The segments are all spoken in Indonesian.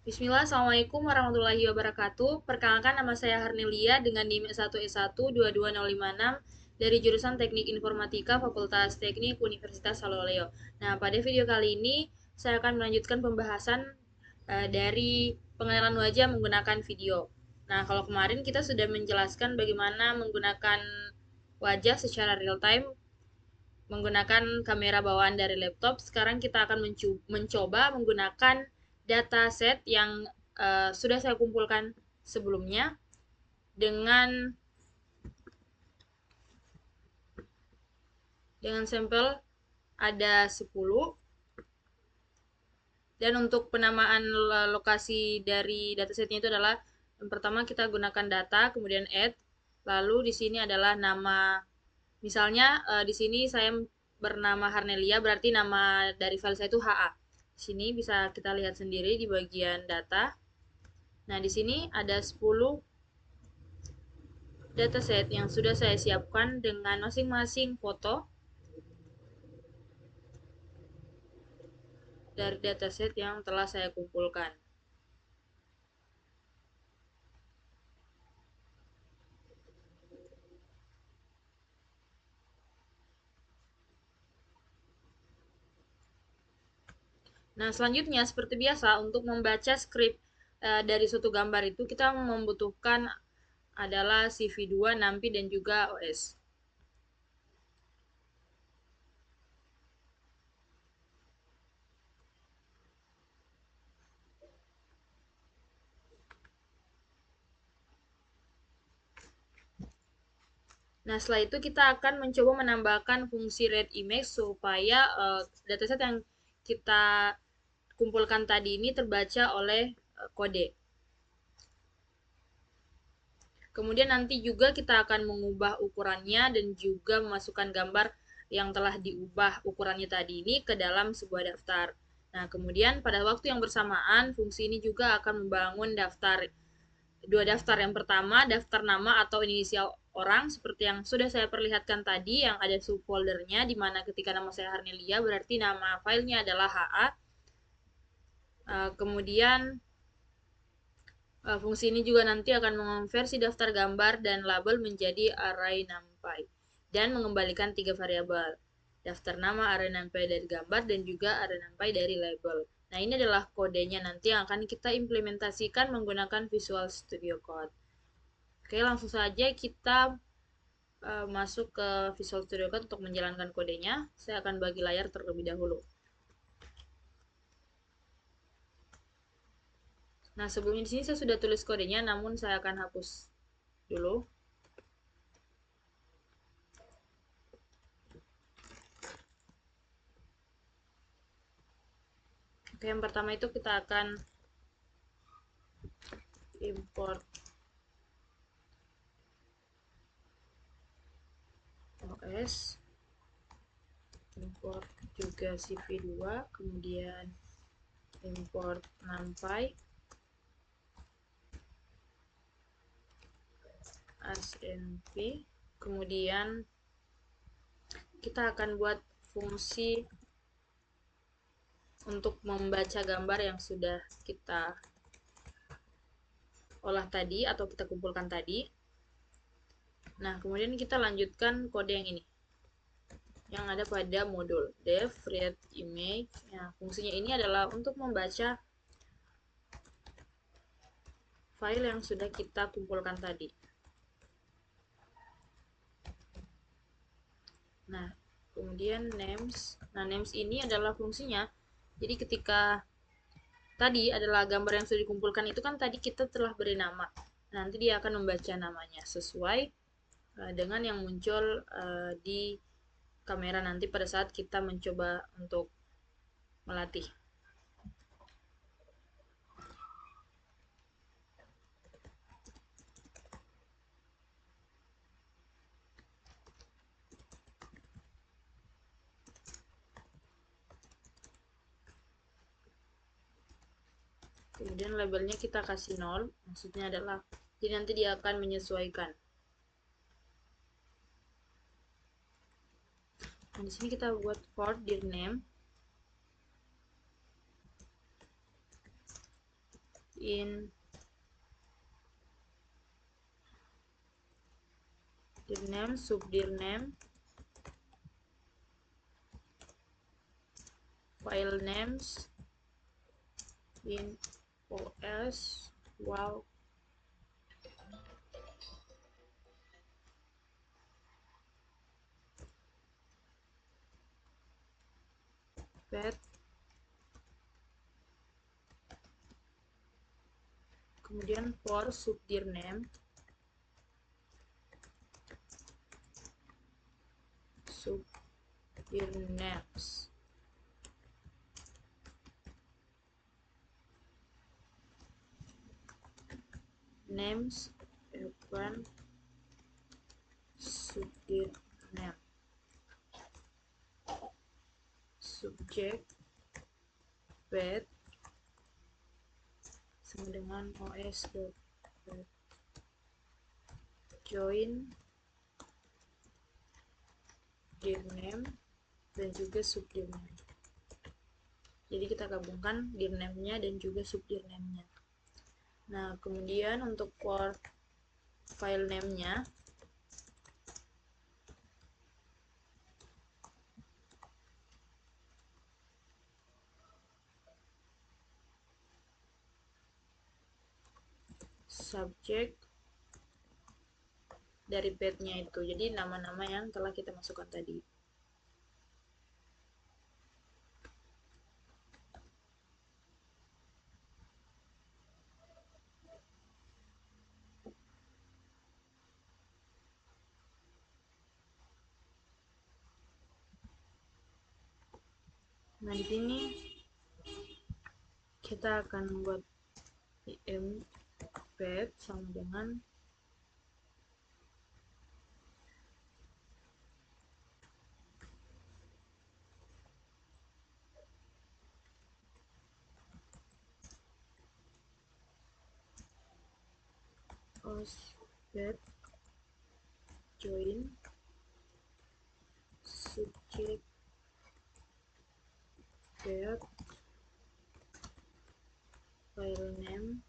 Bismillah, Assalamualaikum warahmatullahi wabarakatuh. Perkenalkan, nama saya Harnelia dengan NIM 1S1 22056 dari jurusan Teknik Informatika Fakultas Teknik Universitas Saloleo. Nah, pada video kali ini saya akan melanjutkan pembahasan dari pengenalan wajah menggunakan video. Nah, kalau kemarin kita sudah menjelaskan bagaimana menggunakan wajah secara real time menggunakan kamera bawaan dari laptop. Sekarang kita akan mencoba menggunakan dataset yang sudah saya kumpulkan sebelumnya dengan sampel ada 10, dan untuk penamaan lokasi dari datasetnya itu adalah yang pertama kita gunakan data, kemudian add, lalu di sini adalah nama. Misalnya di sini saya bernama Harnelia, berarti nama dari file saya itu HA. Di sini bisa kita lihat sendiri di bagian data. Nah, di sini ada 10 dataset yang sudah saya siapkan dengan masing-masing foto dari dataset yang telah saya kumpulkan. Nah, selanjutnya seperti biasa untuk membaca skrip dari suatu gambar itu kita membutuhkan adalah CV2, NAMPI, dan juga OS. Nah, setelah itu kita akan mencoba menambahkan fungsi read image supaya dataset yang kita kumpulkan tadi ini terbaca oleh kode. Kemudian nanti juga kita akan mengubah ukurannya dan juga memasukkan gambar yang telah diubah ukurannya tadi ini ke dalam sebuah daftar. Nah, kemudian pada waktu yang bersamaan, fungsi ini juga akan membangun dua daftar. Yang pertama, daftar nama atau inisial orang, seperti yang sudah saya perlihatkan tadi, yang ada subfoldernya, di mana ketika nama saya Harnelia, berarti nama filenya adalah HA. Kemudian fungsi ini juga nanti akan mengonversi daftar gambar dan label menjadi array numpy dan mengembalikan 3 variabel. Daftar nama, array numpy dari gambar, dan juga array numpy dari label. Nah, ini adalah kodenya nanti yang akan kita implementasikan menggunakan Visual Studio Code. Oke, langsung saja kita masuk ke Visual Studio Code untuk menjalankan kodenya. Saya akan bagi layar terlebih dahulu. Nah, sebelumnya di sini saya sudah tulis kodenya, namun saya akan hapus dulu. Oke, yang pertama itu kita akan import OS, import juga CV2, kemudian import numpy, asnp, kemudian kita akan buat fungsi untuk membaca gambar yang sudah kita olah tadi atau kita kumpulkan tadi. Nah, kemudian kita lanjutkan kode yang ini yang ada pada modul def read image. Nah, fungsinya ini adalah untuk membaca file yang sudah kita kumpulkan tadi. Nah, kemudian names. Nah, names ini adalah fungsinya. Jadi ketika tadi adalah gambar yang sudah dikumpulkan itu kan tadi kita telah beri nama. Nanti dia akan membaca namanya sesuai dengan yang muncul di kamera nanti pada saat kita mencoba untuk melatih. Kemudian labelnya kita kasih 0, maksudnya adalah jadi nanti dia akan menyesuaikan. Nah, di sini kita buat for dir name. in dirname, subdirname, file names in OS, wow, path, kemudian for subdirname, subdirnames, names open subdirname, subject path sama dengan os.path, join dirname dan juga subdirname. Jadi kita gabungkan dirname-nya dan juga subdirname-nya. Nah, kemudian untuk for file name-nya, subject dari path-nya itu. Jadi nama-nama yang telah kita masukkan tadi. Nah, di sini kita akan membuat im path sama dengan os.path join subject path file name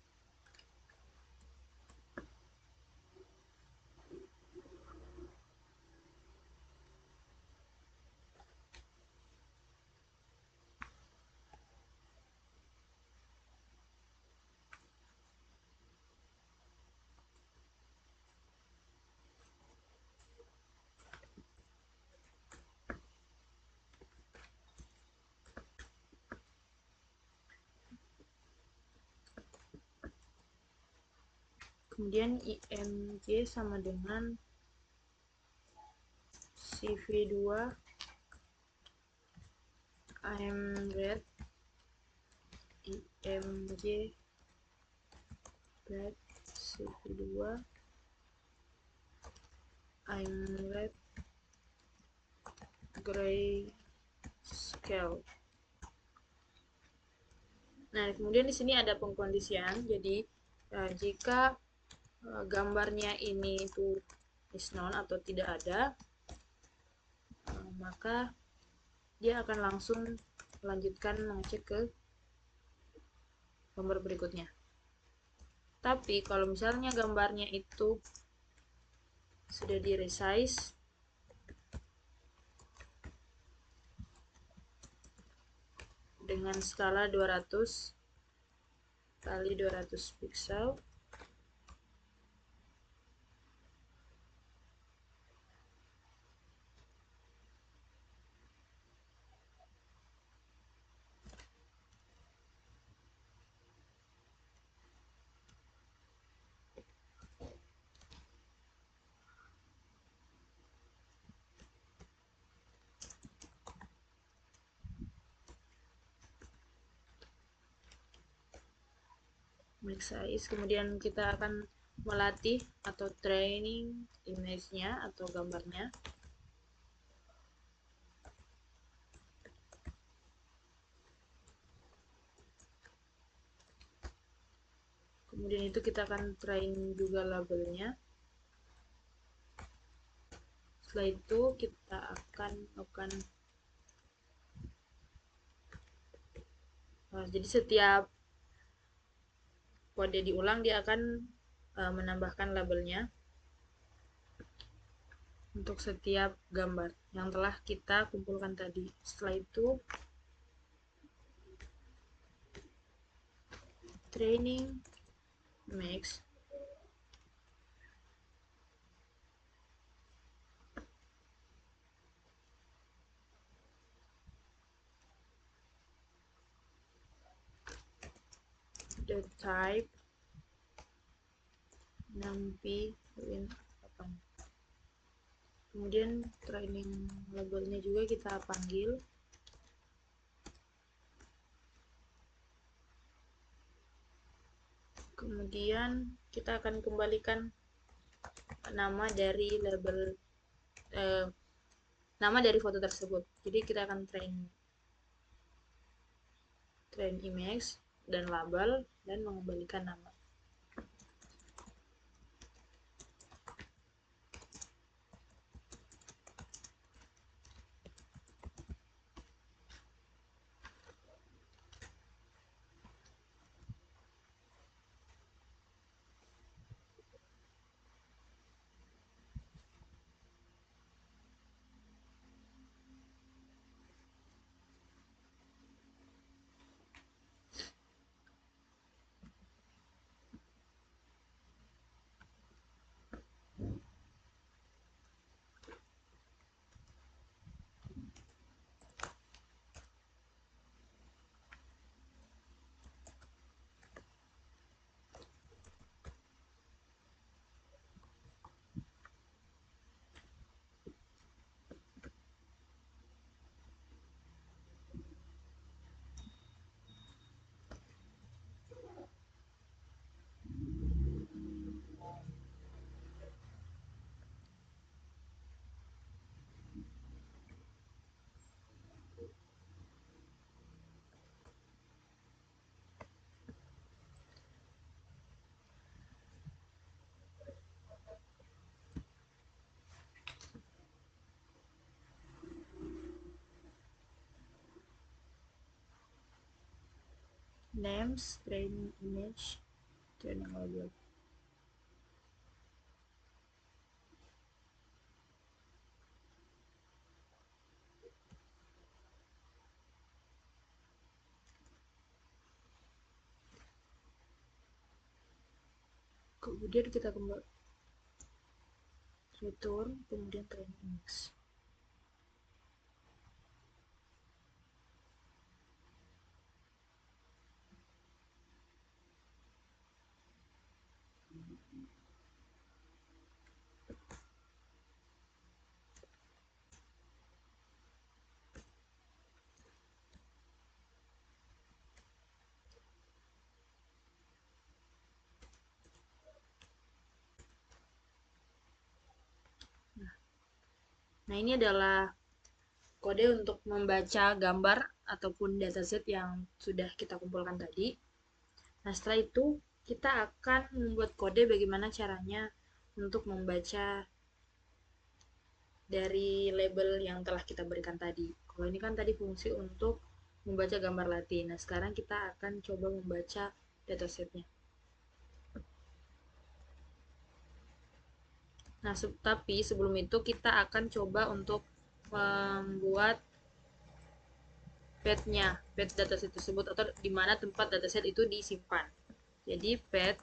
kemudian img sama dengan cv2 imread img path cv2 imread grayscale. Nah, kemudian di sini ada pengkondisian. Jadi jika gambarnya ini itu is known atau tidak ada, maka dia akan langsung melanjutkan mengecek ke gambar berikutnya. Tapi kalau misalnya gambarnya itu sudah di resize dengan skala 200 kali 200 pixel, max size, kemudian kita akan melatih atau training image-nya atau gambarnya. Kemudian itu kita akan train juga labelnya. Setelah itu kita akan melakukan jadi setiap kode diulang, dia akan menambahkan labelnya untuk setiap gambar yang telah kita kumpulkan tadi. Setelah itu training mix the type numpy win 8. Kemudian training labelnya juga kita panggil. Kemudian kita akan kembalikan nama dari label nama dari foto tersebut. Jadi kita akan train image dan label dan mengembalikan nama. Names, training image, training label. Kemudian kita kembali return, kemudian training image. Nah, ini adalah kode untuk membaca gambar ataupun dataset yang sudah kita kumpulkan tadi. Nah, setelah itu kita akan membuat kode bagaimana caranya untuk membaca dari label yang telah kita berikan tadi. Kalau ini kan tadi fungsi untuk membaca gambar latin. Nah, sekarang kita akan coba membaca datasetnya. Nah, tapi sebelum itu kita akan coba untuk membuat path-nya, path dataset tersebut, atau di mana tempat dataset itu disimpan. Jadi path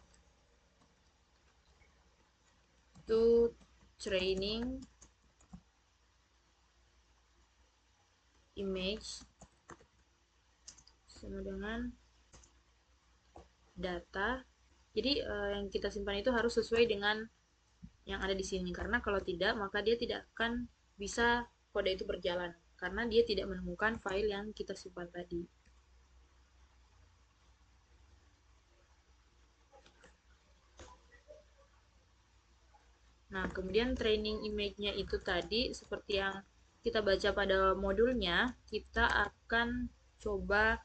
to training image sama dengan data. Jadi yang kita simpan itu harus sesuai dengan yang ada di sini, karena kalau tidak maka dia tidak akan bisa kode itu berjalan karena dia tidak menemukan file yang kita simpan tadi. Nah, kemudian training image-nya itu tadi seperti yang kita baca pada modulnya, kita akan coba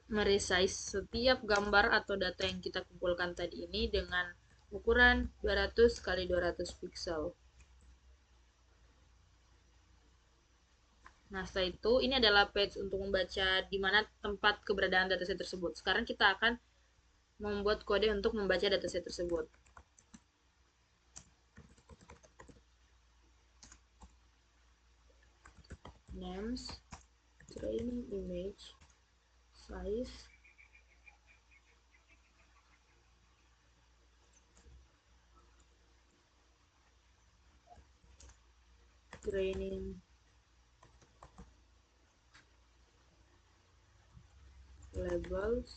meresize setiap gambar atau data yang kita kumpulkan tadi ini dengan ukuran 200 kali 200 pixel. Nah, setelah itu ini adalah page untuk membaca di mana tempat keberadaan dataset tersebut. Sekarang kita akan membuat kode untuk membaca dataset tersebut. Names, training image, size, training labels,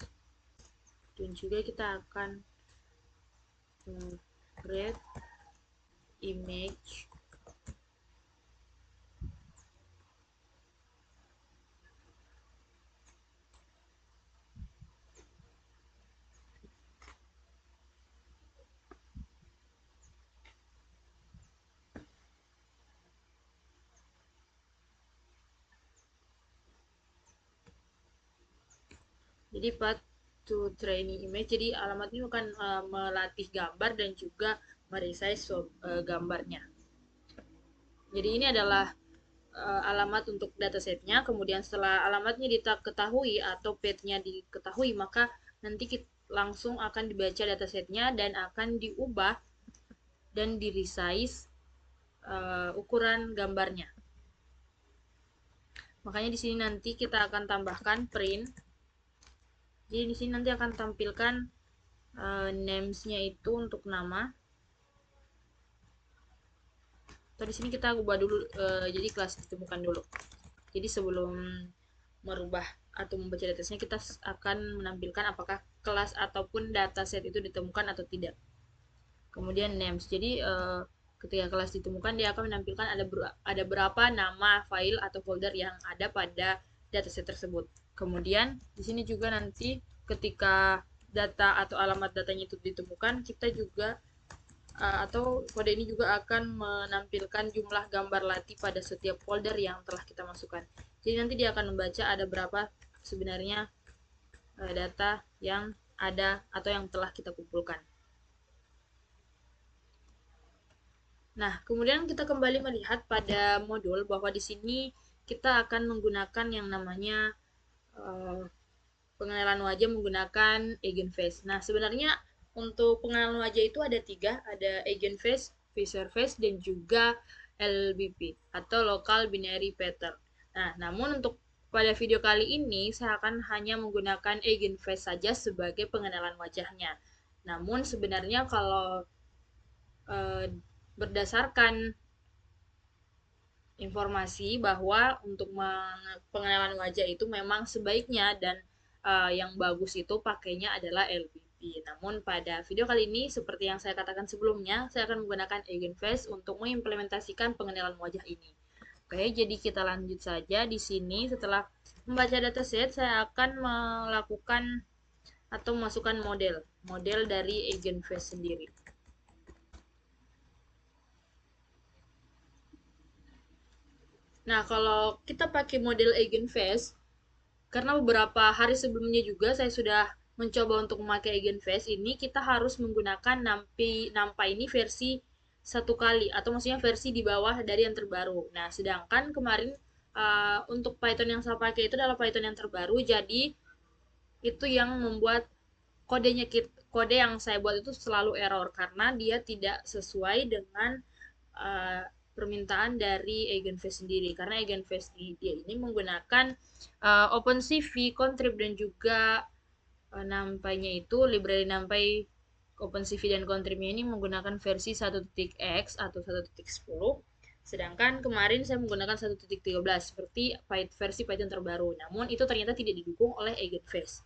dan juga kita akan create image jadi path to training image, jadi alamat ini akan melatih gambar dan juga meresize gambarnya. Jadi ini adalah alamat untuk datasetnya. Kemudian setelah alamatnya diketahui atau path-nya diketahui, maka nanti kita langsung akan dibaca datasetnya dan akan diubah dan di resize ukuran gambarnya. Makanya di sini nanti kita akan tambahkan print. Jadi di sini nanti akan tampilkan names-nya itu untuk nama. Atau di sini kita ubah dulu, jadi kelas ditemukan dulu. Jadi sebelum merubah atau membaca datasetnya, kita akan menampilkan apakah kelas ataupun dataset itu ditemukan atau tidak. Kemudian names, jadi ketika kelas ditemukan dia akan menampilkan ada berapa nama file atau folder yang ada pada dataset tersebut. Kemudian di sini juga nanti ketika data atau alamat datanya itu ditemukan, kita juga atau kode ini juga akan menampilkan jumlah gambar latih pada setiap folder yang telah kita masukkan. Jadi nanti dia akan membaca ada berapa sebenarnya data yang ada atau yang telah kita kumpulkan. Nah, kemudian kita kembali melihat pada modul bahwa di sini kita akan menggunakan yang namanya pengenalan wajah menggunakan agent face. Nah, sebenarnya untuk pengenalan wajah itu ada 3, ada agent face, visor face, dan juga LBP atau local binary pattern. Nah, namun untuk pada video kali ini saya akan hanya menggunakan agent face saja sebagai pengenalan wajahnya. Namun sebenarnya kalau berdasarkan informasi bahwa untuk pengenalan wajah itu memang sebaiknya dan yang bagus itu pakainya adalah LBP. Namun pada video kali ini seperti yang saya katakan sebelumnya, saya akan menggunakan agent face untuk mengimplementasikan pengenalan wajah ini. Oke, jadi kita lanjut saja di sini. Setelah membaca dataset, saya akan melakukan atau memasukkan model dari agent face sendiri. Nah, kalau kita pakai model agent face, karena beberapa hari sebelumnya juga saya sudah mencoba untuk memakai agent face ini, kita harus menggunakan NumPy ini versi 1 kali, atau maksudnya versi di bawah dari yang terbaru. Nah, sedangkan kemarin untuk Python yang saya pakai itu adalah Python yang terbaru, jadi itu yang membuat kode yang saya buat itu selalu error karena dia tidak sesuai dengan permintaan dari agentface sendiri, karena agentface dia ini menggunakan OpenCV, Contrib, dan juga NumPy-nya itu library NumPy, OpenCV dan Contrib-nya ini menggunakan versi 1.x atau 1.10, sedangkan kemarin saya menggunakan 1.13 seperti versi Python terbaru. Namun itu ternyata tidak didukung oleh agentface.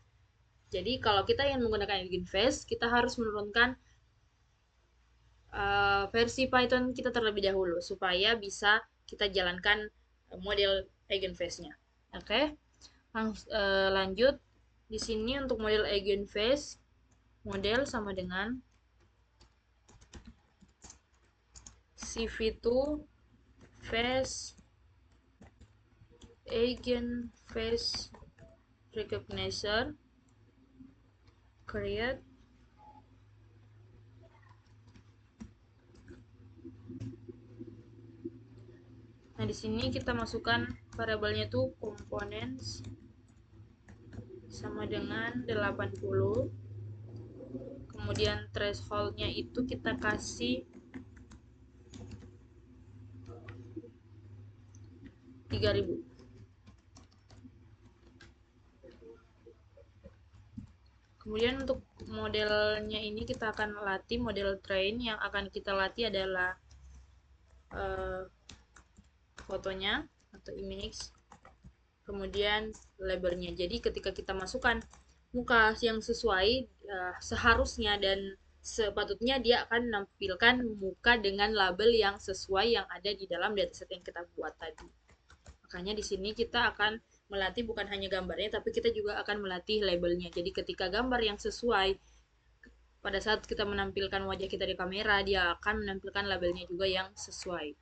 Jadi kalau kita ingin menggunakan agentface, kita harus menurunkan versi Python kita terlebih dahulu supaya bisa kita jalankan model agentface-nya. Oke, lanjut. Di sini untuk model agentface, model sama dengan CV2 face agentface recognizer create Nah, di sini kita masukkan variabelnya itu components sama dengan 80. kemudian thresholdnya itu kita kasih 3000. Kemudian untuk modelnya ini kita akan latih model train. Yang akan kita latih adalah fotonya atau image, kemudian labelnya. Jadi ketika kita masukkan muka yang sesuai, seharusnya dan sepatutnya dia akan menampilkan muka dengan label yang sesuai yang ada di dalam dataset yang kita buat tadi. Makanya di sini kita akan melatih bukan hanya gambarnya, tapi kita juga akan melatih labelnya. Jadi ketika gambar yang sesuai, pada saat kita menampilkan wajah kita di kamera, dia akan menampilkan labelnya juga yang sesuai.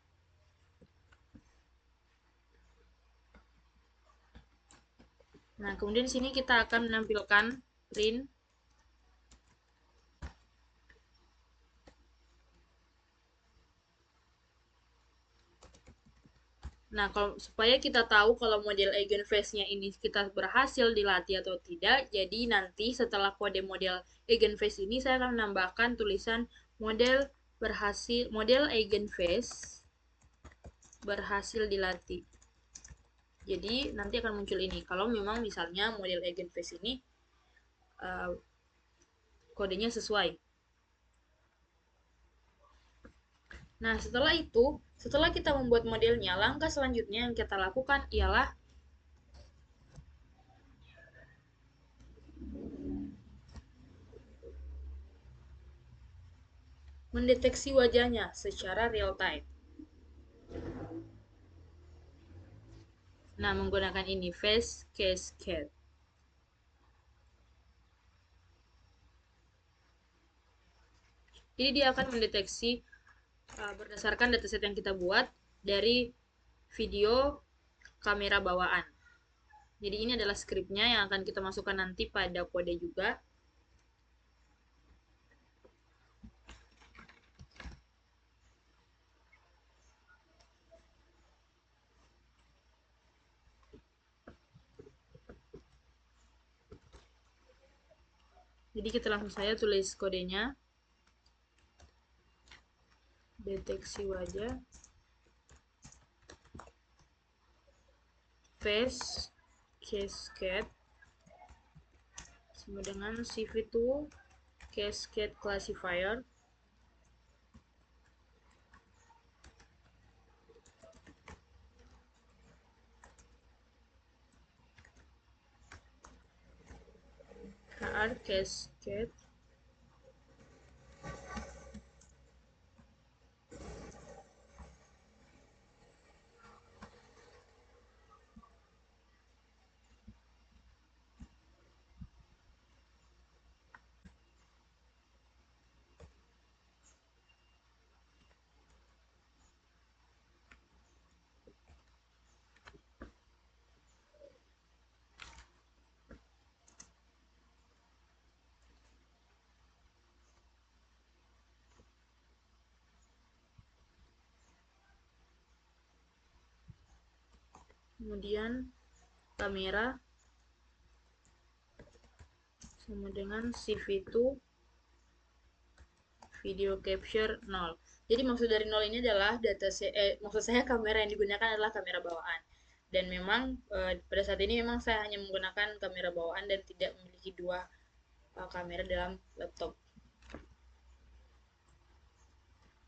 Nah, kemudian di sini kita akan menampilkan print. Nah, kalau supaya kita tahu kalau model eigenface-nya ini kita berhasil dilatih atau tidak, jadi nanti setelah kode model eigenface ini saya akan menambahkan tulisan model eigenface berhasil dilatih. Jadi nanti akan muncul ini. Kalau memang misalnya model eigenface ini kodenya sesuai. Nah, setelah kita membuat modelnya, langkah selanjutnya yang kita lakukan ialah mendeteksi wajahnya secara real time. Nah, menggunakan ini face cascade. Jadi dia akan mendeteksi berdasarkan dataset yang kita buat dari video kamera bawaan. Jadi ini adalah skripnya yang akan kita masukkan nanti pada kode juga. Jadi kita langsung saja tulis kodenya. Deteksi wajah. Face cascade sama dengan CV2 cascade classifier. HR cascade kemudian kamera sama dengan CV2 video capture 0. Jadi maksud dari 0 ini adalah maksud saya kamera yang digunakan adalah kamera bawaan. Dan memang pada saat ini memang saya hanya menggunakan kamera bawaan dan tidak memiliki dua kamera dalam laptop.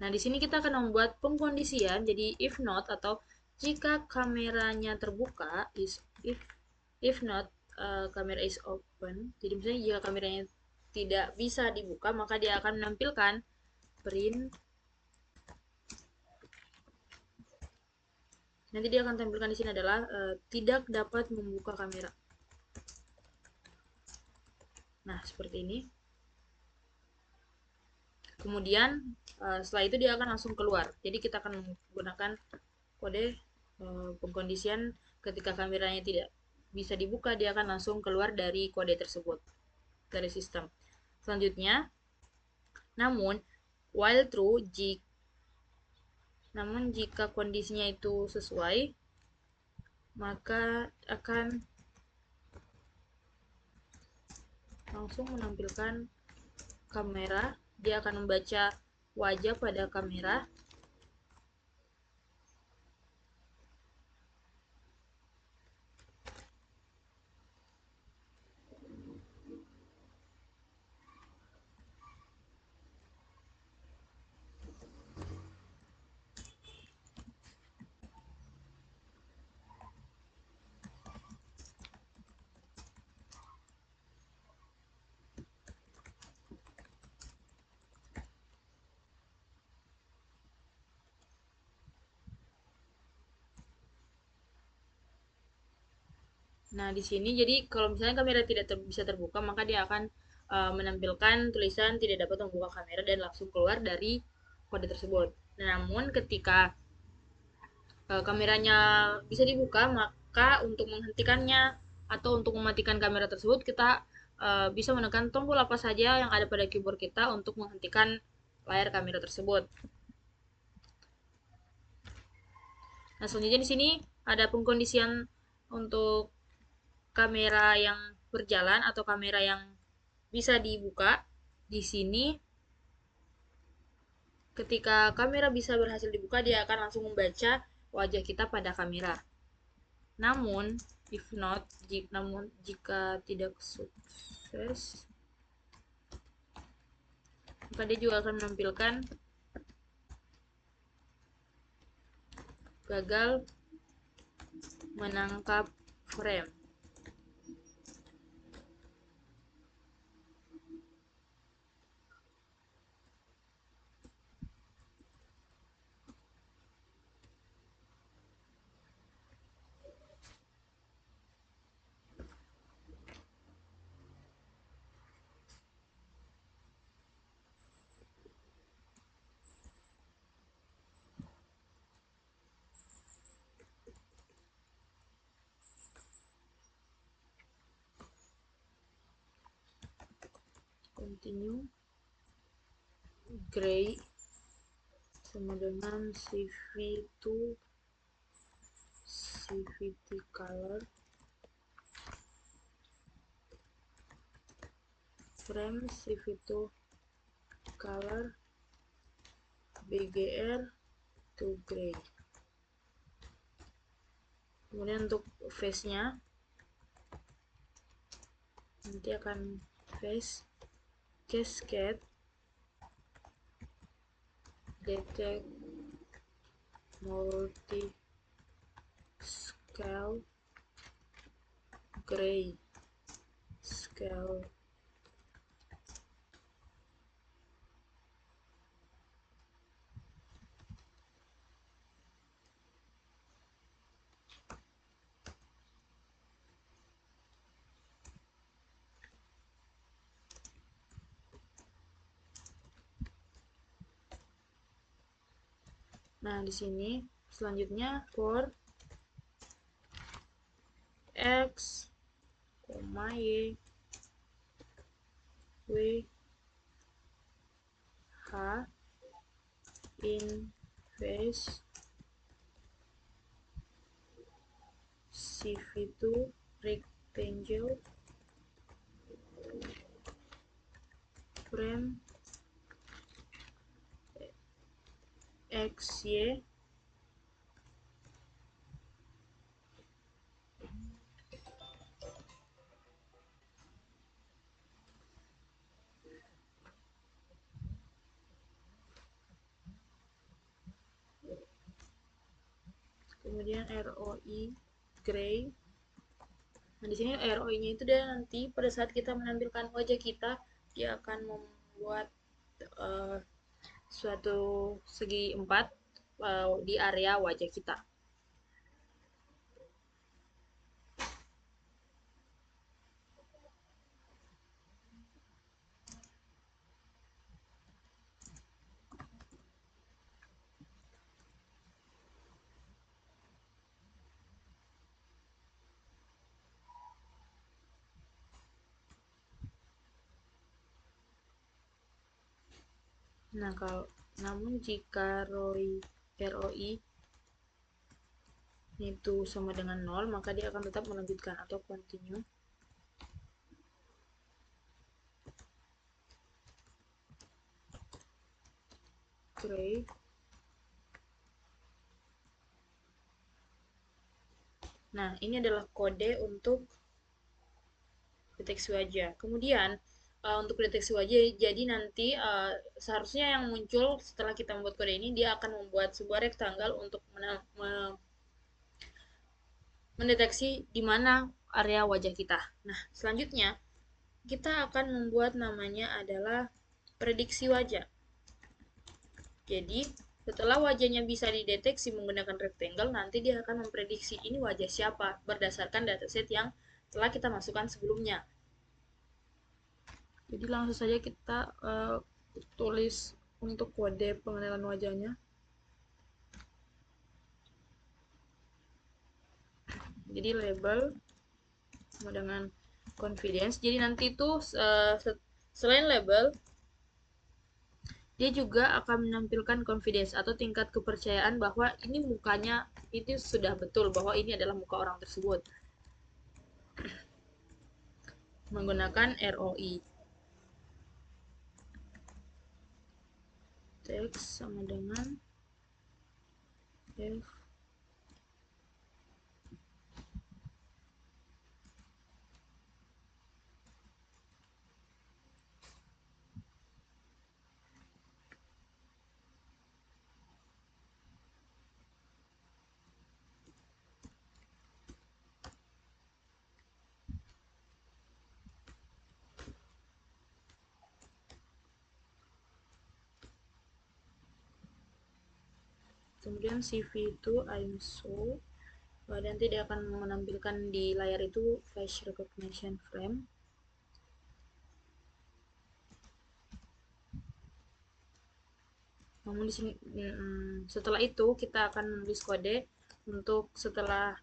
Nah, di sini kita akan membuat pengkondisian. Jadi if not atau jika kameranya terbuka, if not kamera is open. Jadi misalnya jika kameranya tidak bisa dibuka, maka dia akan menampilkan print. Nanti dia akan tampilkan di sini adalah tidak dapat membuka kamera. Nah, seperti ini. Kemudian setelah itu dia akan langsung keluar. Jadi kita akan menggunakan kode pengkondisian ketika kameranya tidak bisa dibuka, dia akan langsung keluar dari kode tersebut, dari sistem. Selanjutnya, namun jika kondisinya itu sesuai, maka akan langsung menampilkan kamera, dia akan membaca wajah pada kamera. Nah, di sini jadi kalau misalnya kamera tidak bisa terbuka, maka dia akan menampilkan tulisan tidak dapat membuka kamera dan langsung keluar dari kode tersebut. Namun ketika kameranya bisa dibuka, maka untuk menghentikannya atau untuk mematikan kamera tersebut kita bisa menekan tombol apa saja yang ada pada keyboard kita untuk menghentikan layar kamera tersebut. Nah, selanjutnya di sini ada pengkondisian untuk kamera yang berjalan atau kamera yang bisa dibuka. Di sini ketika kamera bisa berhasil dibuka, dia akan langsung membaca wajah kita pada kamera. Namun, jika tidak sukses, maka dia juga akan menampilkan gagal menangkap frame. Continue gray sama dengan CV2 CVT color frame CV2 color BGR to gray. Kemudian untuk face nya nanti akan face cascade detect multi scale gray scale. Nah, di sini selanjutnya for x, y, w, h in face CV2 rectangle frame XY kemudian ROI gray. Nah, di sini ROI-nya itu dia nanti pada saat kita menampilkan wajah kita, dia akan membuat suatu segi 4 di area wajah kita. Nah, namun jika ROI itu sama dengan 0, maka dia akan tetap melanjutkan atau continue. gray. Nah, ini adalah kode untuk deteksi wajah. Kemudian untuk deteksi wajah, jadi nanti seharusnya yang muncul setelah kita membuat kode ini, dia akan membuat sebuah rectangle untuk mendeteksi di mana area wajah kita. Nah, selanjutnya kita akan membuat namanya adalah prediksi wajah. Jadi, setelah wajahnya bisa dideteksi menggunakan rectangle, nanti dia akan memprediksi ini wajah siapa berdasarkan dataset yang telah kita masukkan sebelumnya. Jadi langsung saja kita tulis untuk kode pengenalan wajahnya. Jadi label sama dengan confidence. Jadi nanti itu selain label, dia juga akan menampilkan confidence atau tingkat kepercayaan bahwa ini mukanya itu sudah betul bahwa ini adalah muka orang tersebut menggunakan ROI. Text sama dengan F. Kemudian CV itu I'm so, nanti dia akan menampilkan di layar itu face recognition frame. Namun di sini setelah itu kita akan menulis kode untuk setelah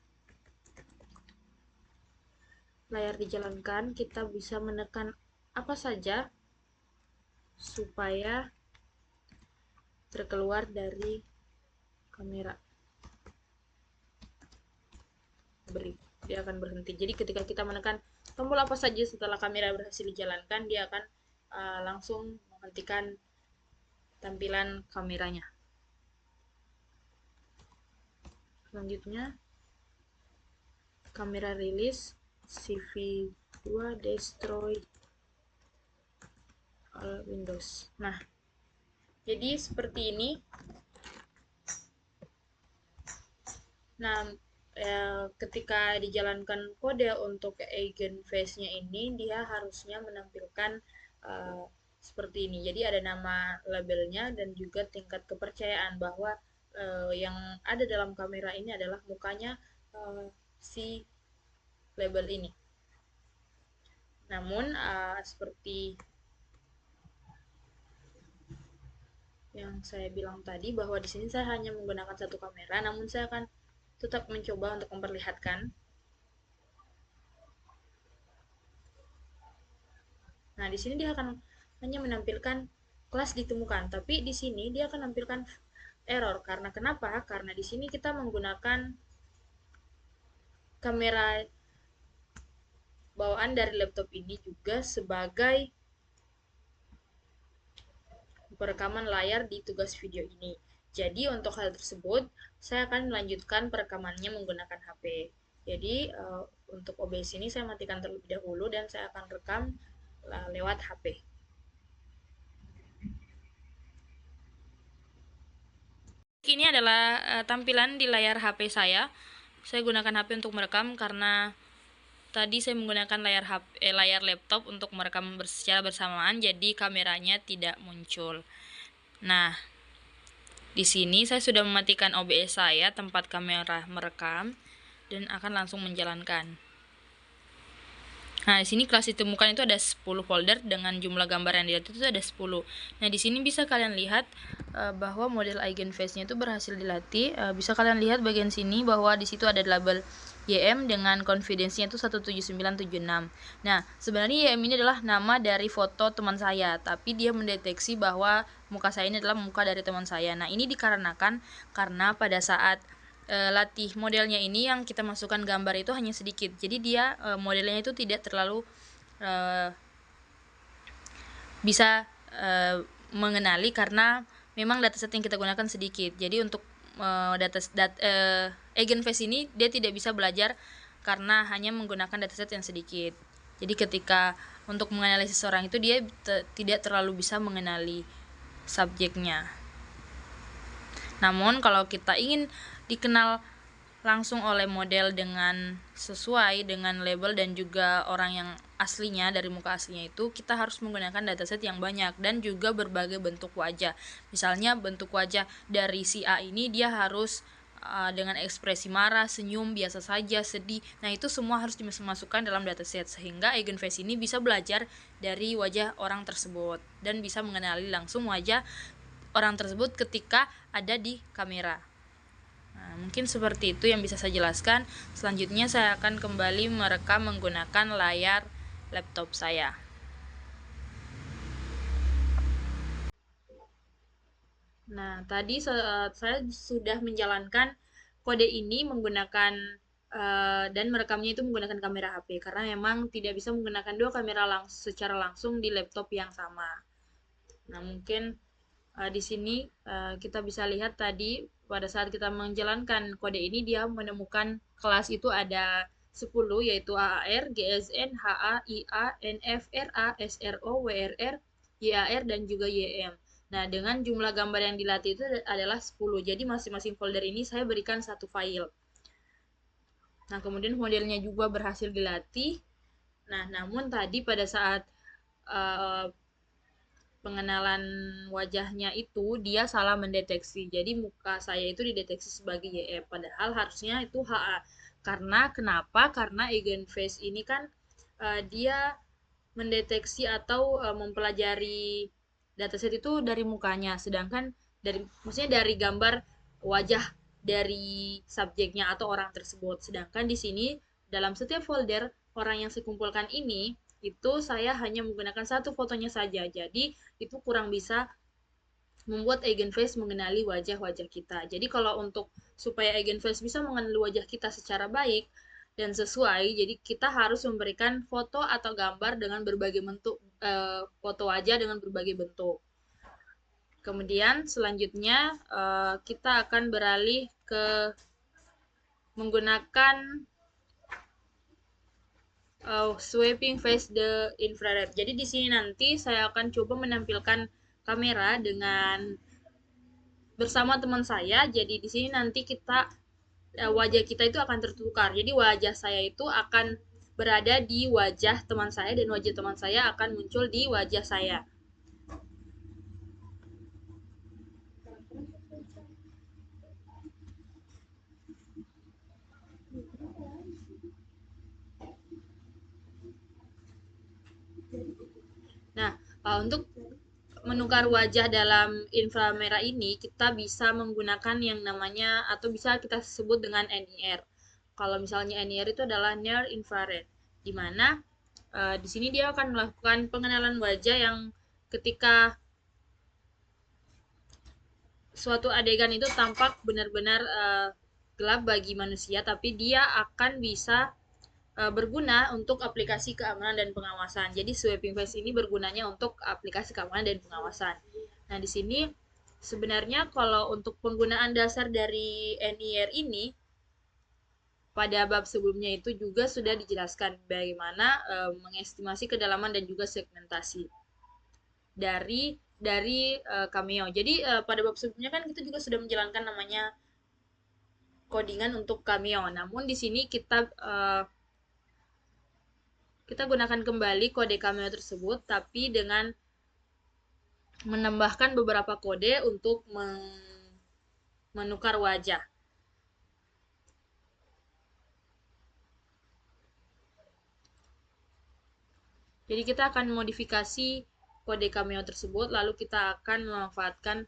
layar dijalankan kita bisa menekan apa saja supaya terkeluar dari kamera. Dia akan berhenti. Jadi ketika kita menekan tombol apa saja setelah kamera berhasil dijalankan, dia akan langsung menghentikan tampilan kameranya. Selanjutnya kamera rilis CV2 destroy all Windows. Nah, jadi seperti ini. Nah, ketika dijalankan kode untuk eigen face-nya ini, dia harusnya menampilkan seperti ini. Jadi ada nama labelnya dan juga tingkat kepercayaan bahwa yang ada dalam kamera ini adalah mukanya si label ini. Namun seperti yang saya bilang tadi bahwa di sini saya hanya menggunakan satu kamera, namun saya akan tetap mencoba untuk memperlihatkan. Nah, di sini dia akan hanya menampilkan kelas ditemukan, tapi di sini dia akan menampilkan error. Karena kenapa? Karena di sini kita menggunakan kamera bawaan dari laptop ini juga sebagai perekaman layar di tugas video ini. Jadi untuk hal tersebut, saya akan melanjutkan perekamannya menggunakan HP. Jadi untuk OBS ini saya matikan terlebih dahulu dan saya akan rekam lewat HP. Ini adalah tampilan di layar HP saya. Saya gunakan HP untuk merekam karena tadi saya menggunakan layar laptop untuk merekam secara bersamaan, jadi kameranya tidak muncul. Nah, di sini saya sudah mematikan OBS saya tempat kamera merekam dan akan langsung menjalankan. Nah, di sini kelas ditemukan itu ada 10 folder dengan jumlah gambar yang dilihat itu ada 10. Nah, di sini bisa kalian lihat bahwa model eigenface-nya itu berhasil dilatih. Bisa kalian lihat bagian sini bahwa di situ ada label YM dengan confidence-nya itu 17976. Nah, sebenarnya YM ini adalah nama dari foto teman saya, tapi dia mendeteksi bahwa muka saya ini adalah muka dari teman saya. Nah, ini dikarenakan karena pada saat latih modelnya ini yang kita masukkan gambar itu hanya sedikit. Jadi dia modelnya itu tidak terlalu bisa mengenali karena memang dataset yang kita gunakan sedikit. Jadi untuk Eigenface ini dia tidak bisa belajar karena hanya menggunakan dataset yang sedikit. Jadi ketika untuk menganalisis seseorang itu dia tidak terlalu bisa mengenali subjeknya. Namun kalau kita ingin dikenal langsung oleh model dengan sesuai dengan label dan juga orang yang aslinya dari muka aslinya itu, kita harus menggunakan dataset yang banyak dan juga berbagai bentuk wajah. Misalnya bentuk wajah dari si A ini dia harus dengan ekspresi marah, senyum, biasa saja, sedih. Nah, itu semua harus dimasukkan dalam dataset sehingga Eigenface ini bisa belajar dari wajah orang tersebut dan bisa mengenali langsung wajah orang tersebut ketika ada di kamera. Nah, mungkin seperti itu yang bisa saya jelaskan. Selanjutnya saya akan kembali merekam menggunakan layar laptop saya. Nah, tadi saya sudah menjalankan kode ini menggunakan dan merekamnya itu menggunakan kamera HP karena memang tidak bisa menggunakan dua kamera secara langsung di laptop yang sama. Nah, mungkin di sini kita bisa lihat tadi pada saat kita menjalankan kode ini dia menemukan kelas itu ada 10 yaitu AAR, GSN, HA, IA, NF, RA, SRO, WRR, YAR dan juga YM. Nah, dengan jumlah gambar yang dilatih itu adalah 10. Jadi masing-masing folder ini saya berikan satu file. Nah, kemudian modelnya juga berhasil dilatih. Nah, namun tadi pada saat pengenalan wajahnya itu dia salah mendeteksi. Jadi muka saya itu dideteksi sebagai YF padahal harusnya itu HA. Karena kenapa? Karena Eigenface ini kan dia mendeteksi atau mempelajari dataset itu dari mukanya, sedangkan maksudnya dari gambar wajah dari subjeknya atau orang tersebut. Sedangkan di sini dalam setiap folder orang yang saya kumpulkan ini itu saya hanya menggunakan satu fotonya saja. Jadi itu kurang bisa membuat Eigenface mengenali wajah-wajah kita. Jadi kalau untuk supaya Eigenface bisa mengenali wajah kita secara baik dan sesuai, jadi kita harus memberikan foto atau gambar dengan berbagai bentuk, foto wajah dengan berbagai bentuk. Kemudian selanjutnya kita akan beralih ke menggunakan sweeping face the infrared. Jadi di sini nanti saya akan coba menampilkan kamera dengan bersama teman saya. Jadi di sini nanti kita wajah kita itu akan tertukar. Jadi wajah saya itu akan berada di wajah teman saya dan wajah teman saya akan muncul di wajah saya. Nah, untuk menukar wajah dalam inframerah ini kita bisa menggunakan yang namanya atau bisa kita sebut dengan NIR. Kalau misalnya NIR itu adalah near infrared, di mana di sini dia akan melakukan pengenalan wajah yang ketika suatu adegan itu tampak benar-benar gelap bagi manusia, tapi dia akan bisa berguna untuk aplikasi keamanan dan pengawasan. Jadi sweeping face ini bergunanya untuk aplikasi keamanan dan pengawasan. Nah, di sini sebenarnya kalau untuk penggunaan dasar dari NIR ini pada bab sebelumnya itu juga sudah dijelaskan bagaimana mengestimasi kedalaman dan juga segmentasi dari Cameo. Jadi pada bab sebelumnya kan kita juga sudah menjalankan namanya codingan untuk Cameo. Namun di sini kita gunakan kembali kode Cameo tersebut, tapi dengan menambahkan beberapa kode untuk menukar wajah. Jadi kita akan modifikasi kode Cameo tersebut, lalu kita akan memanfaatkan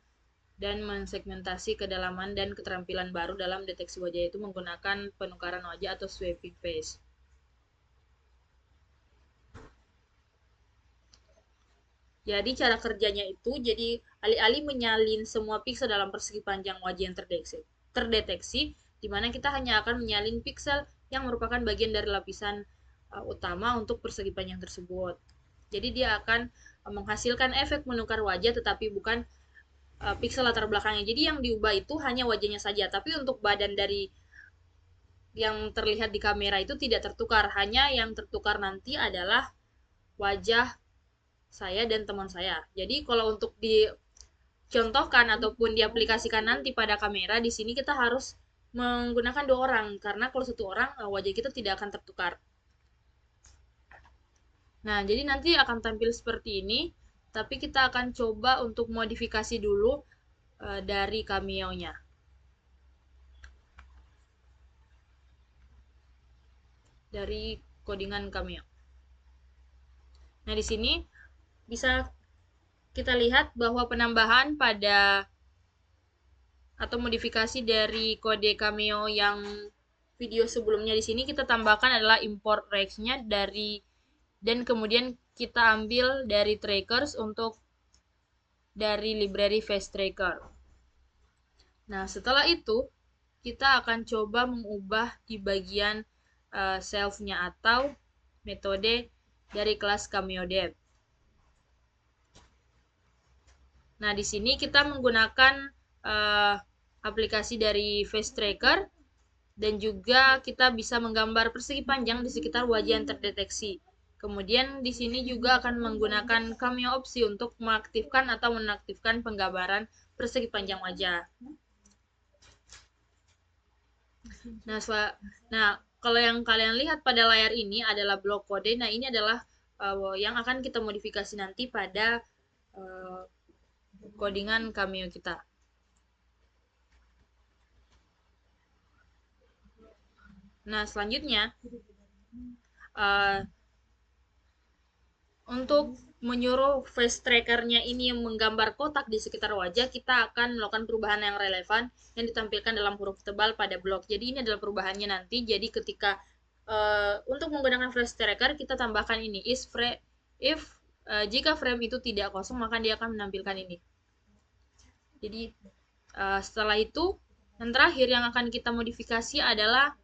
dan mensegmentasi kedalaman dan keterampilan baru dalam deteksi wajah itu menggunakan penukaran wajah atau sweeping face. Jadi cara kerjanya itu, jadi alih-alih menyalin semua piksel dalam persegi panjang wajah yang terdeteksi, di mana kita hanya akan menyalin piksel yang merupakan bagian dari lapisan utama untuk persegi panjang tersebut. Jadi dia akan menghasilkan efek menukar wajah, tetapi bukan pixel latar belakangnya. Jadi yang diubah itu hanya wajahnya saja, tapi untuk badan dari yang terlihat di kamera itu tidak tertukar. Hanya yang tertukar nanti adalah wajah saya dan teman saya. Jadi kalau untuk dicontohkan ataupun diaplikasikan nanti pada kamera, di sini kita harus menggunakan 2 orang, karena kalau 1 orang wajah kita tidak akan tertukar. Nah, jadi nanti akan tampil seperti ini, tapi kita akan coba untuk modifikasi dulu dari cameo-nya. Dari codingan cameo. Nah, di sini bisa kita lihat bahwa penambahan pada atau modifikasi dari kode cameo yang video sebelumnya di sini kita tambahkan adalah import regs-nya dari, dan kemudian kita ambil dari trackers untuk dari library face tracker. Nah, setelah itu kita akan coba mengubah di bagian self-nya atau metode dari kelas cameo dev. Nah, di sini kita menggunakan aplikasi dari face tracker, dan juga kita bisa menggambar persegi panjang di sekitar wajah yang terdeteksi. Kemudian di sini juga akan menggunakan cameo opsi untuk mengaktifkan atau menonaktifkan penggambaran persegi panjang wajah. Nah, kalau yang kalian lihat pada layar ini adalah blok kode. Nah, ini adalah yang akan kita modifikasi nanti pada codingan cameo kita. Nah, selanjutnya untuk menyuruh face trackernya ini yang menggambar kotak di sekitar wajah, kita akan melakukan perubahan yang relevan yang ditampilkan dalam huruf tebal pada blok. Jadi ini adalah perubahannya nanti. Jadi ketika untuk menggunakan face tracker, kita tambahkan ini if jika frame itu tidak kosong, maka dia akan menampilkan ini. Jadi setelah itu, yang terakhir yang akan kita modifikasi adalah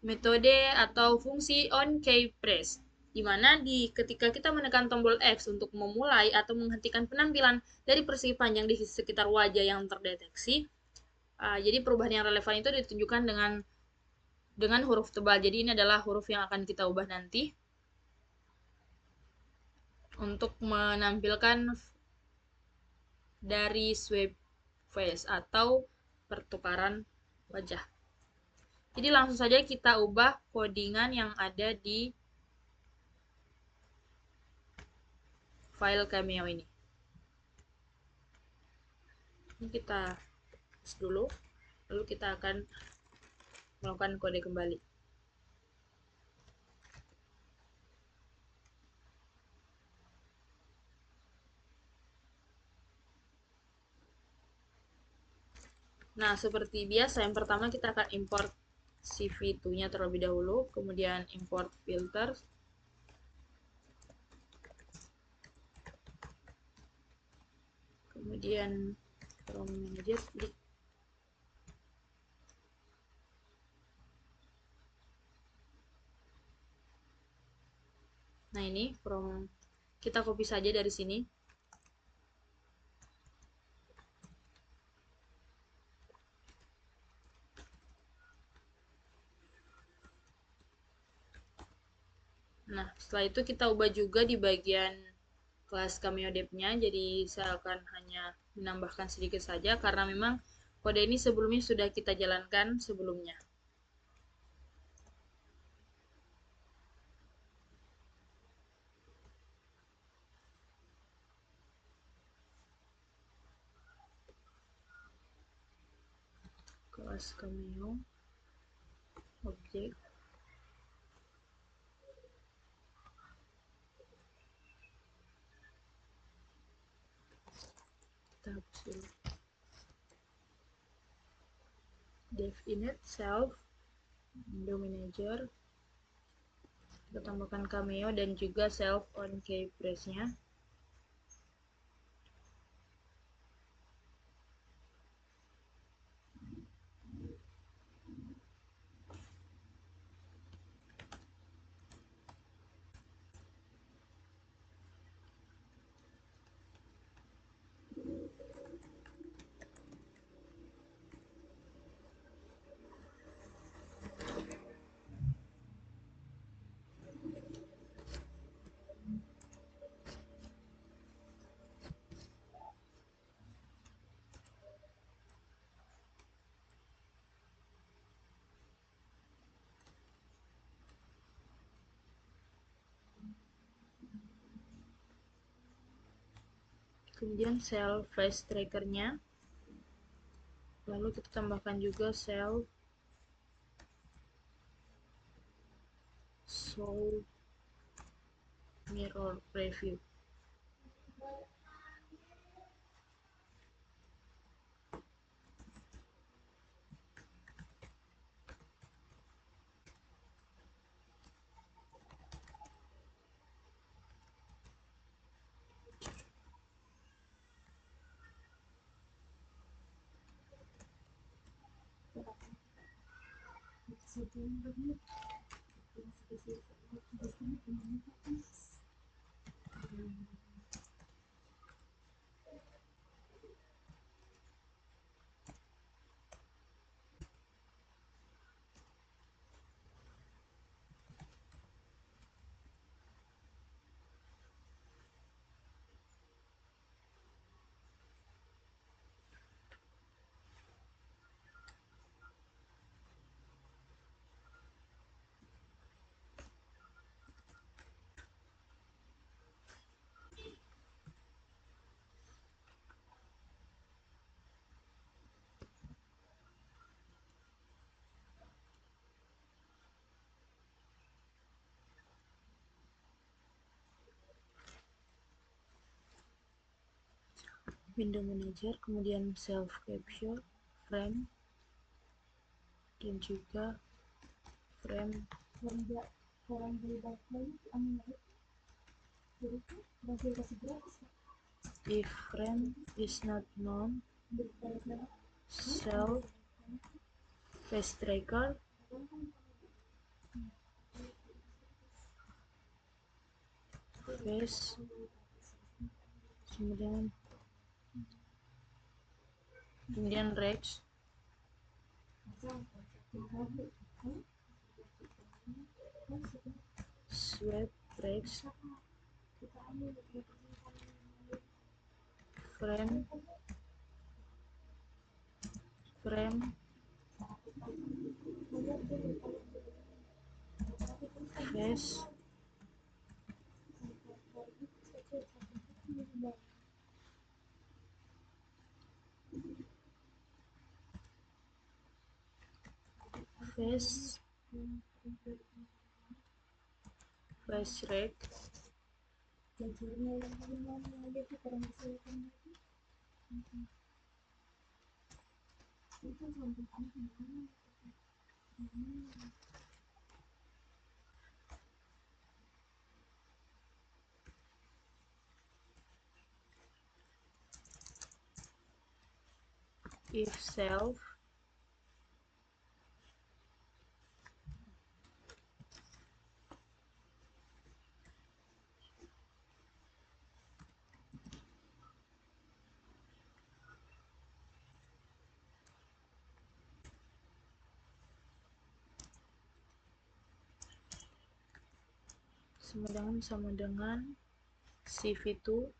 metode atau fungsi on key press, di mana ketika kita menekan tombol X untuk memulai atau menghentikan penampilan dari persegi panjang di sekitar wajah yang terdeteksi, jadi perubahan yang relevan itu ditunjukkan dengan huruf tebal. Jadi ini adalah huruf yang akan kita ubah nanti untuk menampilkan dari swipe face atau pertukaran wajah. Jadi langsung saja kita ubah codingan yang ada di file cameo ini. Ini kita hapus dulu, lalu kita akan melakukan kode kembali. Nah, seperti biasa, yang pertama kita akan import CV2-nya terlebih dahulu, kemudian import filter, kemudian from manager, klik. Nah, ini from kita copy saja dari sini. Nah, setelah itu kita ubah juga di bagian kelas cameo dev-nya, jadi saya akan hanya menambahkan sedikit saja karena memang kode ini sebelumnya sudah kita jalankan sebelumnya. Kelas cameo objek, kita hapus dulu. Dev init self window manager, kita tambahkan cameo dan juga self on key press-nya. kemudian self face trackernya, lalu kita tambahkan juga self show mirror preview. Window Manager, kemudian self capture, frame, dan juga frame. If frame is not known, self face tracker face, kemudian Rex, swipe Rex, frame, face, face Rex, if self, sama dengan CV2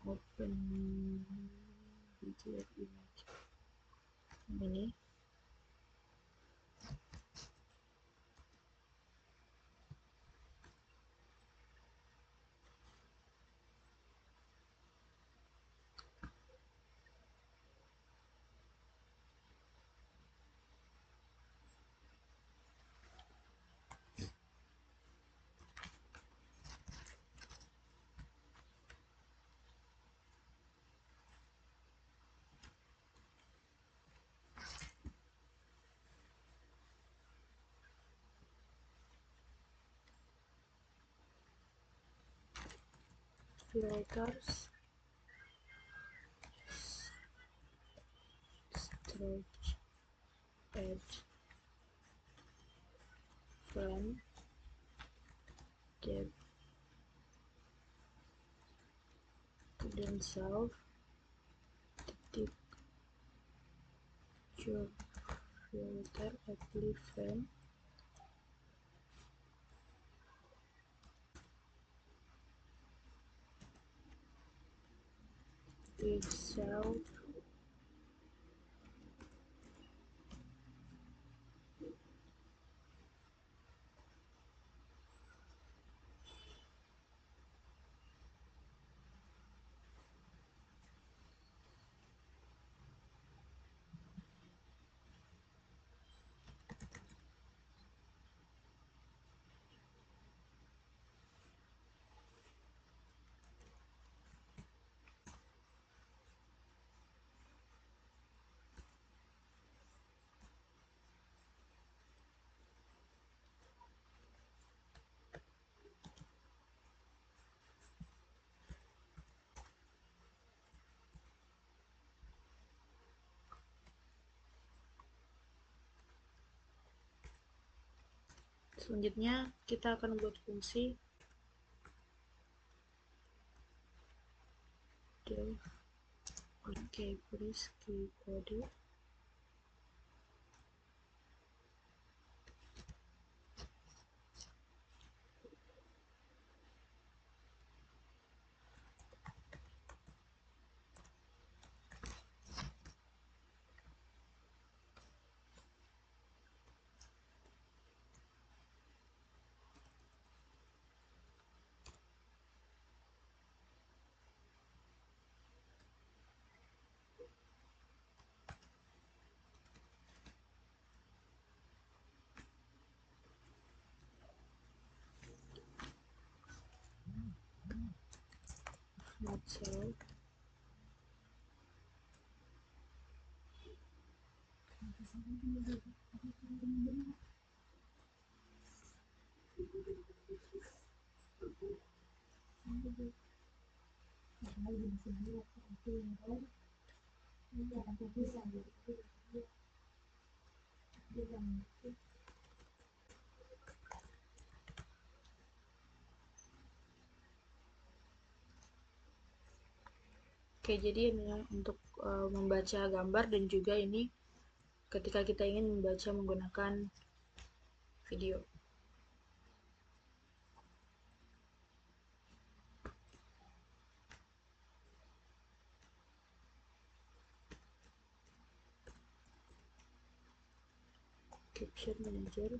open BGF image ini. Filters, stretch, edge, frame, gap, kemudian self, titik, curve filter, apply frame, Cell. Selanjutnya kita akan membuat fungsi def onKeyBrace keycode. Cell. Oke, jadi ini ya untuk membaca gambar dan juga ini ketika kita ingin membaca menggunakan video. Caption Manager,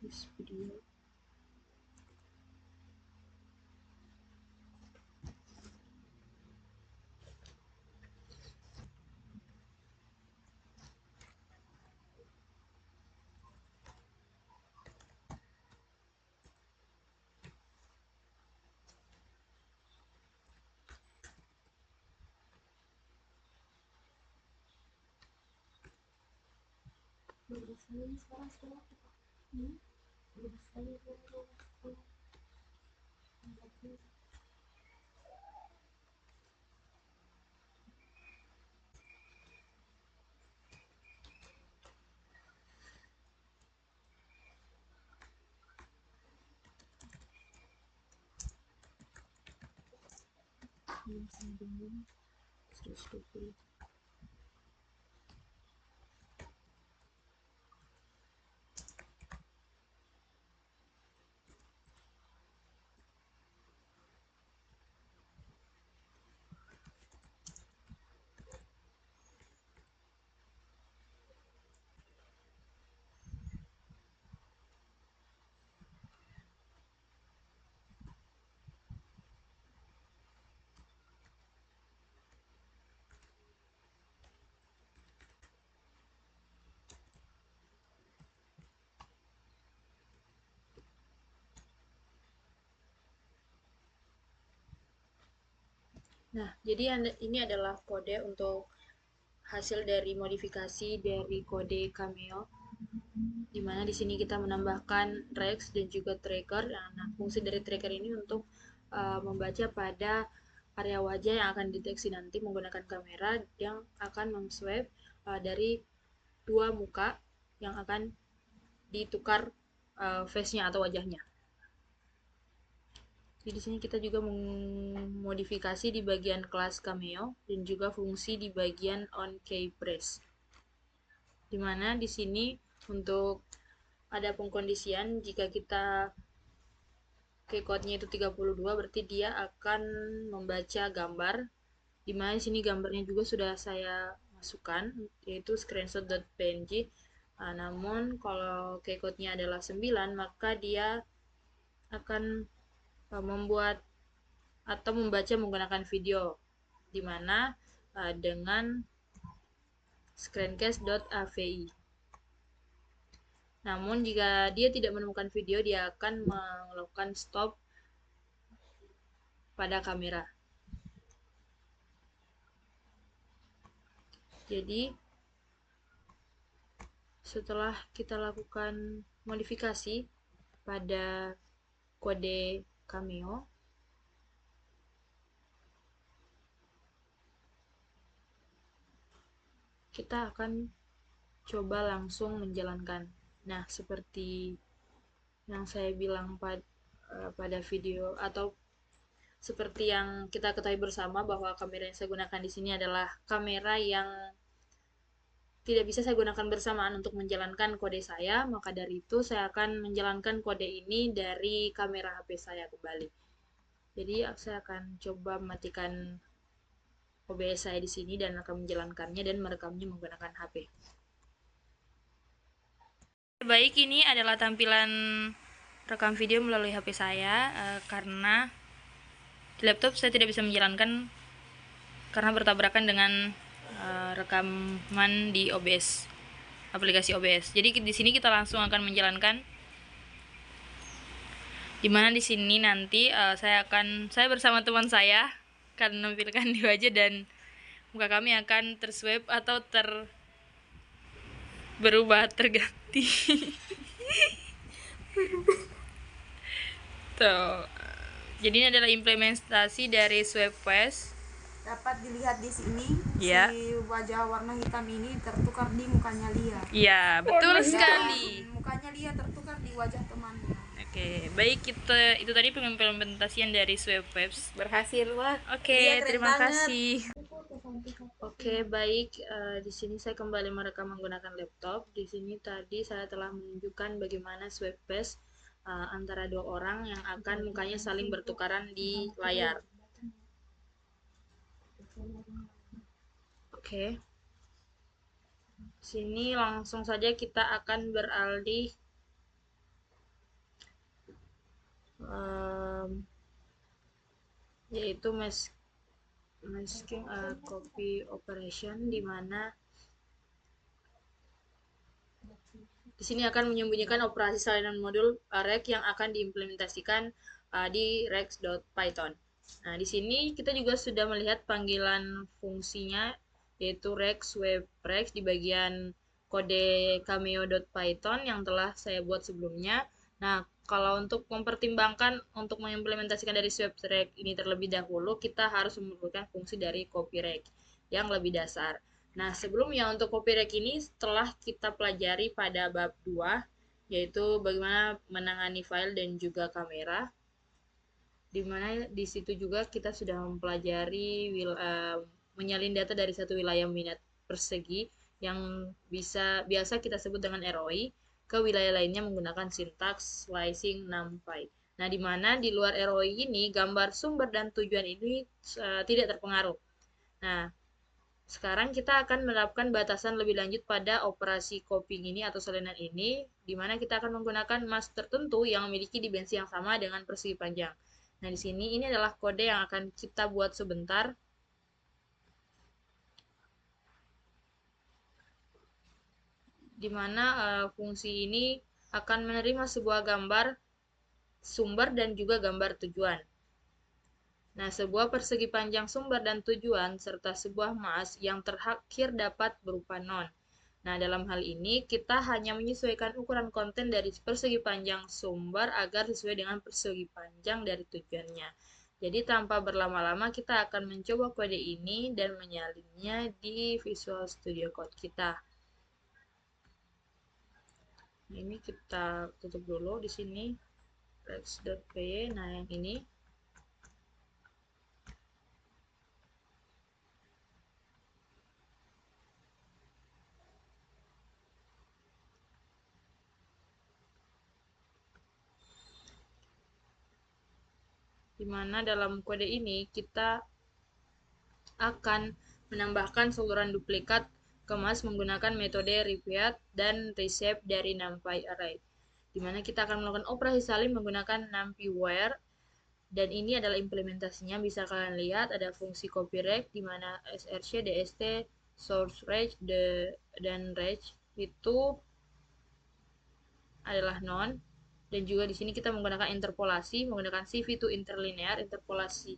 this video. Nah, jadi ini adalah kode untuk hasil dari modifikasi dari kode Cameo, di mana di sini kita menambahkan Rex dan juga tracker. Nah, fungsi dari tracker ini untuk membaca pada area wajah yang akan dideteksi nanti menggunakan kamera yang akan meng-swipe dari dua muka yang akan ditukar face-nya atau wajahnya. Jadi di sini kita juga memodifikasi di bagian kelas Cameo dan juga fungsi di bagian onKeyBrace. Dimana di sini untuk ada pengkondisian jika kita keycode-nya itu 32, berarti dia akan membaca gambar. Dimana sini gambarnya juga sudah saya masukkan, yaitu screenshot.png. Namun kalau keycode-nya adalah 9, maka dia akan membuat atau membaca menggunakan video, dimana dengan screencast.avi. Namun jika dia tidak menemukan video, dia akan melakukan stop pada kamera. Jadi setelah kita lakukan modifikasi pada kode Cameo, kita akan coba langsung menjalankan. Nah, seperti yang saya bilang pada video, atau seperti yang kita ketahui bersama bahwa kamera yang saya gunakan di sini adalah kamera yang tidak bisa saya gunakan bersamaan untuk menjalankan kode saya, maka dari itu saya akan menjalankan kode ini dari kamera HP saya kembali. Jadi saya akan coba mematikan OBS saya di sini dan akan menjalankannya dan merekamnya menggunakan HP. Baik, ini adalah tampilan rekam video melalui HP saya karena di laptop saya tidak bisa menjalankan karena bertabrakan dengan rekaman di OBS, aplikasi OBS. Jadi di sini kita langsung akan menjalankan, dimana di sini nanti saya bersama teman saya akan menampilkan di wajah dan muka kami akan terswipe atau berubah terganti. Tuh. Jadi ini adalah implementasi dari swipe face. Dapat dilihat di sini, ya. Si wajah warna hitam ini tertukar di mukanya Lia. Iya, betul sekali. Mukanya Lia tertukar di wajah temannya. Oke, baik, itu tadi pengimplementasian dari swipe waves. Berhasil lah. Oke, terima kasih. Oke, baik. Di sini saya kembali merekam menggunakan laptop. Di sini tadi saya telah menunjukkan bagaimana swipe face antara dua orang yang akan mukanya saling bertukaran di layar. Oke. Sini langsung saja kita akan beralih yaitu masking copy operation, di mana di sini akan menyembunyikan operasi salinan modul rec yang akan diimplementasikan di rex.python. Nah, di sini kita juga sudah melihat panggilan fungsinya, yaitu rex web rex di bagian kode cameo.python yang telah saya buat sebelumnya. Nah, kalau untuk mempertimbangkan untuk mengimplementasikan dari swap rec ini terlebih dahulu, kita harus memerlukan fungsi dari copy rec yang lebih dasar. Nah, sebelumnya untuk copy rec ini telah kita pelajari pada bab 2, yaitu bagaimana menangani file dan juga kamera. Dimana di situ juga kita sudah mempelajari menyalin data dari satu wilayah minat persegi yang biasa kita sebut dengan ROI ke wilayah lainnya menggunakan sintaks slicing numpy. Nah, di mana di luar ROI ini gambar sumber dan tujuan ini tidak terpengaruh. Nah, sekarang kita akan menerapkan batasan lebih lanjut pada operasi copying ini atau salinan ini, di mana kita akan menggunakan mask tertentu yang memiliki dimensi yang sama dengan persegi panjang. Nah, di sini ini adalah kode yang akan kita buat sebentar. Di mana fungsi ini akan menerima sebuah gambar sumber dan juga gambar tujuan. Nah, sebuah persegi panjang sumber dan tujuan serta sebuah mask yang terakhir dapat berupa non. Nah, dalam hal ini kita hanya menyesuaikan ukuran konten dari persegi panjang sumber agar sesuai dengan persegi panjang dari tujuannya. Jadi tanpa berlama-lama kita akan mencoba kode ini dan menyalinnya di Visual Studio Code kita. Nah, ini kita tutup dulu di sini rex.py. Nah, yang ini di mana dalam kode ini kita akan menambahkan saluran duplikat kemas menggunakan metode repeat dan reshape dari NumPy array, di mana kita akan melakukan operasi salin menggunakan NumPy where, dan ini adalah implementasinya. Bisa kalian lihat ada fungsi copyrect di mana src, dst, source range, dan range itu adalah non, dan juga di sini kita menggunakan interpolasi menggunakan CV to interlinear, interpolasi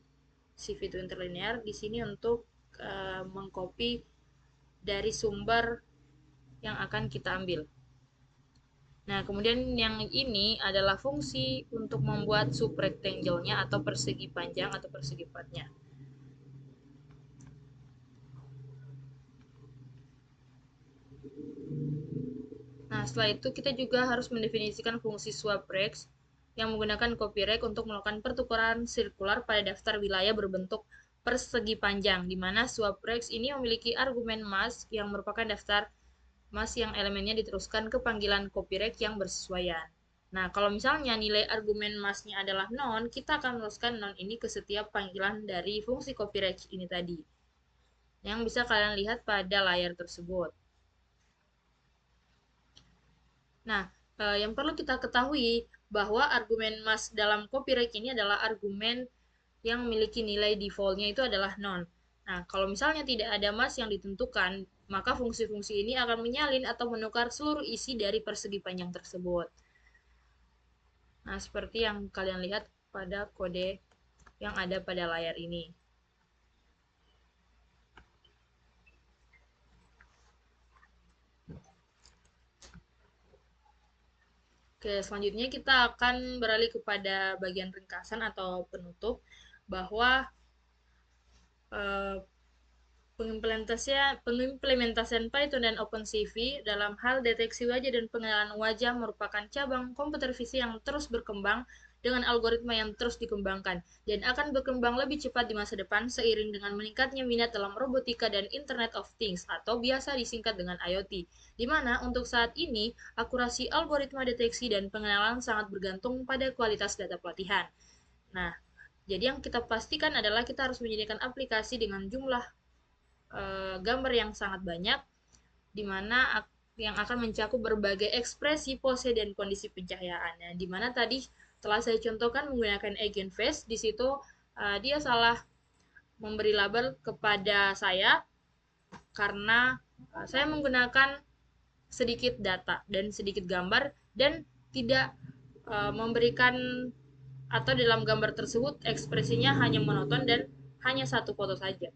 CV to interlinear di sini untuk mengcopy dari sumber yang akan kita ambil. Nah, kemudian yang ini adalah fungsi untuk membuat subrectangle-nya atau persegi panjang atau persegi platnya. Nah, setelah itu kita juga harus mendefinisikan fungsi swapRex yang menggunakan copyrect untuk melakukan pertukaran sirkular pada daftar wilayah berbentuk persegi panjang, di mana swapRex ini memiliki argumen mask yang merupakan daftar mask yang elemennya diteruskan ke panggilan copyrect yang bersesuaian. Nah, kalau misalnya nilai argumen masknya adalah non, kita akan meneruskan non ini ke setiap panggilan dari fungsi copyrect ini tadi, yang bisa kalian lihat pada layar tersebut. Nah, yang perlu kita ketahui bahwa argumen mask dalam copyrect ini adalah argumen yang memiliki nilai defaultnya itu adalah non. Nah, kalau misalnya tidak ada mask yang ditentukan, maka fungsi-fungsi ini akan menyalin atau menukar seluruh isi dari persegi panjang tersebut. Nah, seperti yang kalian lihat pada kode yang ada pada layar ini. Oke, selanjutnya kita akan beralih kepada bagian ringkasan atau penutup, bahwa eh, pengimplementasian Python dan OpenCV dalam hal deteksi wajah dan pengenalan wajah merupakan cabang komputer visi yang terus berkembang dengan algoritma yang terus dikembangkan dan akan berkembang lebih cepat di masa depan seiring dengan meningkatnya minat dalam robotika dan Internet of Things atau biasa disingkat dengan IoT, di mana untuk saat ini akurasi algoritma deteksi dan pengenalan sangat bergantung pada kualitas data pelatihan. Nah, jadi yang kita pastikan adalah kita harus menyediakan aplikasi dengan jumlah gambar yang sangat banyak, di mana yang akan mencakup berbagai ekspresi, pose, dan kondisi pencahayaan. Nah, di mana tadi telah saya contohkan menggunakan Eigenface, di situ dia salah memberi label kepada saya karena saya menggunakan sedikit data dan sedikit gambar dan tidak memberikan atau dalam gambar tersebut ekspresinya hanya monoton dan hanya satu foto saja.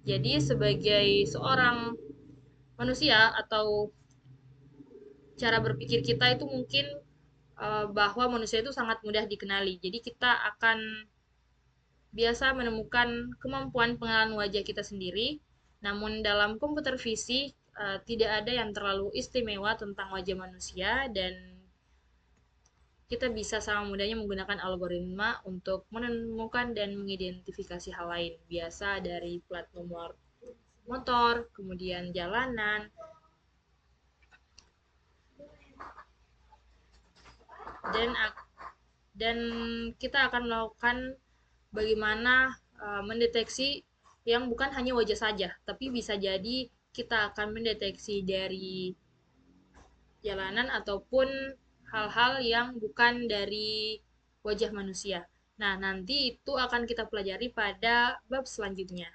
Jadi sebagai seorang manusia atau cara berpikir kita itu mungkin bahwa manusia itu sangat mudah dikenali. Jadi kita akan biasa menemukan kemampuan pengenalan wajah kita sendiri. Namun dalam komputer visi tidak ada yang terlalu istimewa tentang wajah manusia, dan kita bisa sama mudahnya menggunakan algoritma untuk menemukan dan mengidentifikasi hal lain. Biasa dari plat nomor motor, kemudian jalanan, dan dan kita akan melakukan bagaimana mendeteksi yang bukan hanya wajah saja, tapi bisa jadi kita akan mendeteksi dari jalanan ataupun hal-hal yang bukan dari wajah manusia. Nah, nanti itu akan kita pelajari pada bab selanjutnya.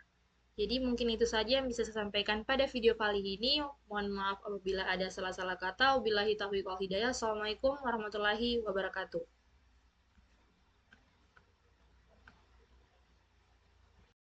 Jadi mungkin itu saja yang bisa saya sampaikan pada video kali ini. Mohon maaf apabila ada salah-salah kata. Wabillahi taufiq wal hidayah. Assalamualaikum warahmatullahi wabarakatuh.